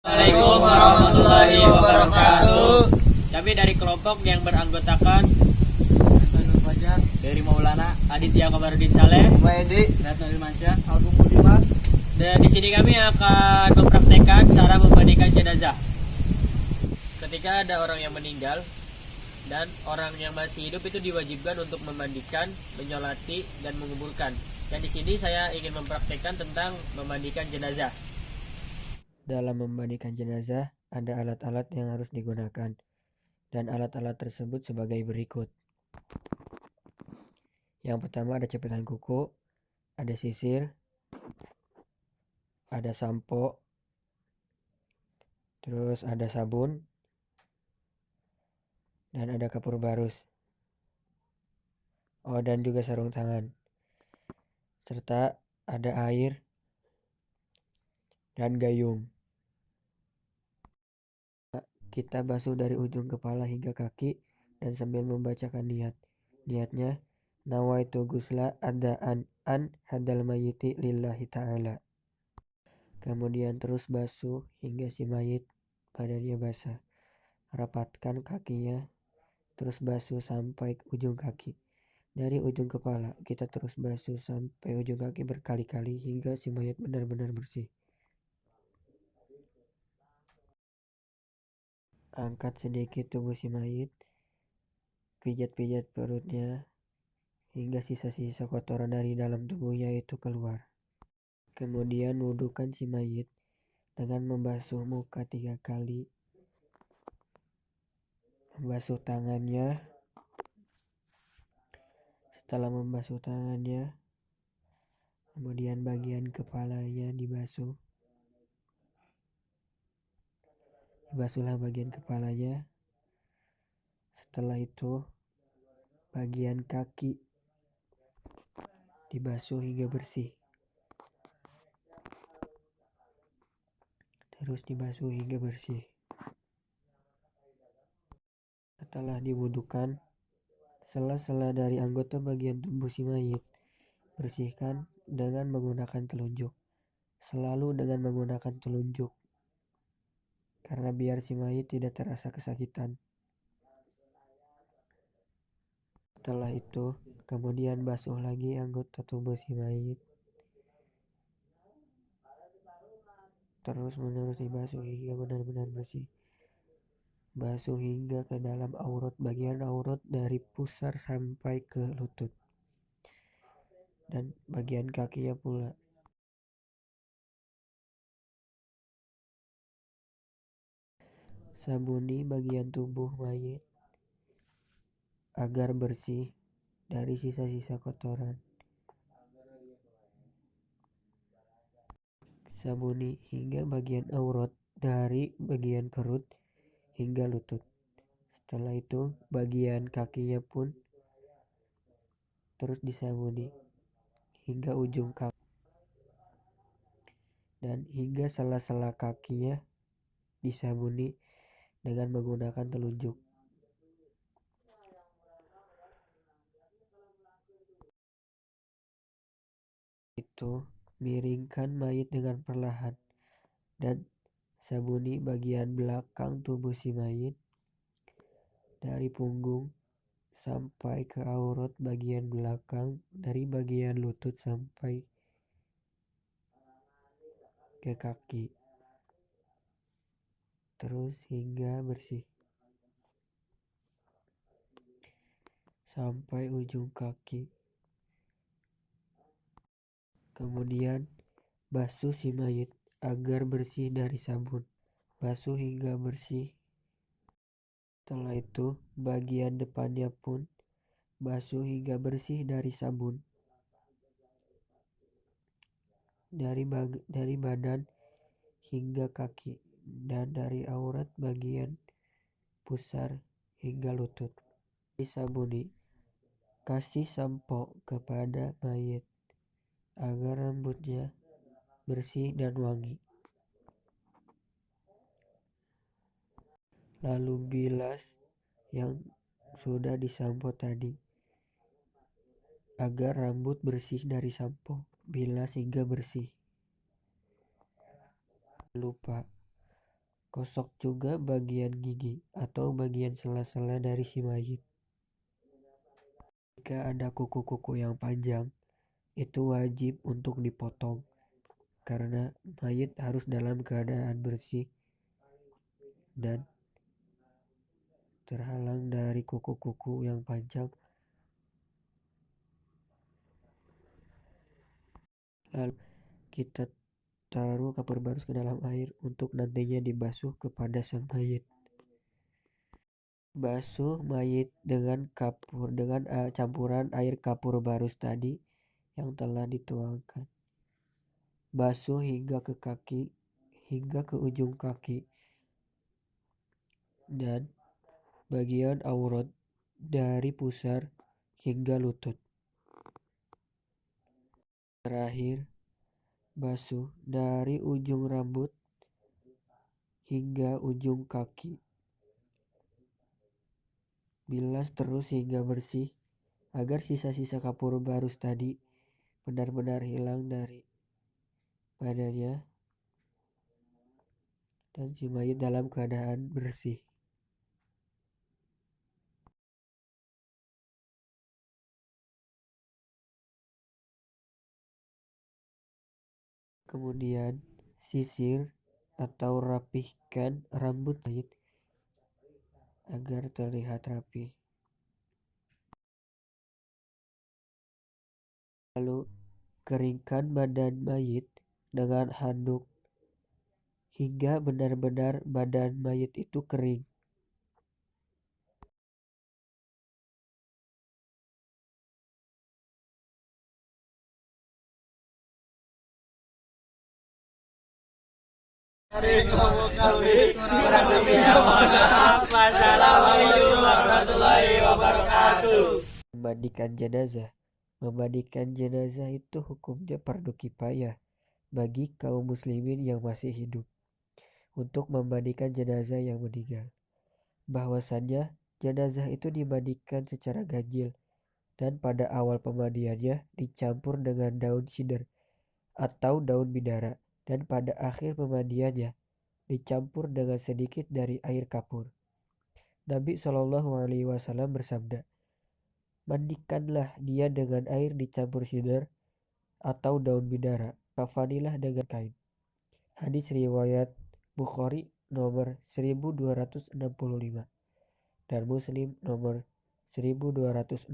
Assalamualaikum warahmatullahi wabarakatuh. Kami dari kelompok yang beranggotakan dari Maulana Aditya Komarudin Saleh, Edi, Ratna Ilmansyah, Agung Budiman. dan di sini kami akan mempraktekkan cara memandikan jenazah. Ketika ada orang yang meninggal dan orang yang masih hidup itu diwajibkan untuk memandikan, menyolati, dan menguburkan. Dan di sini saya ingin mempraktekkan tentang memandikan jenazah. Dalam memandikan jenazah, ada alat-alat yang harus digunakan, dan alat-alat tersebut sebagai berikut. Yang pertama ada cepetan kuku, ada sisir, ada sampo, terus ada sabun, dan ada kapur barus. Oh, dan juga sarung tangan. Serta ada air dan gayung. Kita basuh dari ujung kepala hingga kaki dan sambil membacakan niat. Niatnya, nawaitu gusla adaan an hadal mayiti lillahi ta'ala. Kemudian terus basuh hingga si mayit badannya basah. Rapatkan kakinya, terus basuh sampai ujung kaki. Dari ujung kepala, kita terus basuh sampai ujung kaki berkali-kali hingga si mayit benar-benar bersih. Angkat sedikit tubuh si mayit, pijat-pijat perutnya, hingga sisa-sisa kotoran dari dalam tubuhnya itu keluar. Kemudian wudhukan si mayit dengan membasuh muka 3 kali, membasuh tangannya. Setelah membasuh tangannya, kemudian bagian kepalanya dibasuh. Dibasuhlah bagian kepalanya. Setelah itu, bagian kaki dibasuh hingga bersih. Terus dibasuh hingga bersih. Setelah diwudukan, sela-sela dari anggota bagian tubuh si mayit bersihkan dengan menggunakan telunjuk. Selalu dengan menggunakan telunjuk, karena biar si mayit tidak terasa kesakitan. Setelah itu, kemudian basuh lagi anggota tubuh si mayit. Terus menerus dibasuh hingga benar-benar bersih. Basuh hingga ke dalam aurat, bagian aurat dari pusar sampai ke lutut. Dan bagian kakinya pula. Sabuni bagian tubuh mayit agar bersih dari sisa-sisa kotoran. Sabuni hingga bagian aurat dari bagian perut hingga lutut. Setelah itu bagian kakinya pun terus disabuni hingga ujung kaki dan hingga sela-sela kakinya disabuni dengan menggunakan telunjuk. Itu miringkan mayit dengan perlahan dan sabuni bagian belakang tubuh si mayit dari punggung sampai ke aurat bagian belakang, dari bagian lutut sampai ke kaki, terus hingga bersih sampai ujung kaki. Kemudian basuh si mayit agar bersih dari sabun. Basuh hingga bersih. Setelah itu bagian depannya pun basuh hingga bersih dari sabun. Dari badan hingga kaki dan dari aurat bagian pusar hingga lutut. Disabuni. Kasih sampo kepada mayit agar rambutnya bersih dan wangi. Lalu bilas yang sudah disampo tadi agar rambut bersih dari sampo. Bilas hingga bersih. Lupa Gosok juga bagian gigi atau bagian sela-sela dari si mayit. Jika ada kuku-kuku yang panjang, itu wajib untuk dipotong karena mayit harus dalam keadaan bersih dan terhalang dari kuku-kuku yang panjang. Lalu kita taruh kapur barus ke dalam air untuk nantinya dibasuh kepada sang mayit. Basuh mayit dengan campuran air kapur barus tadi yang telah dituangkan. Basuh hingga ke ujung kaki dan bagian aurat dari pusar hingga lutut. Terakhir, basuh dari ujung rambut hingga ujung kaki. Bilas terus hingga bersih agar sisa-sisa kapur barus tadi benar-benar hilang dari badannya dan si mayit dalam keadaan bersih. Kemudian sisir atau rapihkan rambut mayit agar terlihat rapi. Lalu keringkan badan mayit dengan handuk hingga benar-benar badan mayit itu kering. Kurang lebihnya mohon maaf. Wassalamualaikum warahmatullahi wabarakatuh. Memandikan jenazah itu hukumnya fardu kifayah bagi kaum muslimin yang masih hidup untuk memandikan jenazah yang meninggal. Bahwasannya jenazah itu dimandikan secara ganjil dan pada awal pemandiannya dicampur dengan daun sidr atau daun bidara dan pada akhir pemandiannya dicampur dengan sedikit dari air kapur. Nabi Shallallahu Alaihi Wasallam bersabda, mandikanlah dia dengan air dicampur sidr atau daun bidara, kafanilah dengan kain. Hadis riwayat Bukhari nomor 1265 dan Muslim nomor 1206.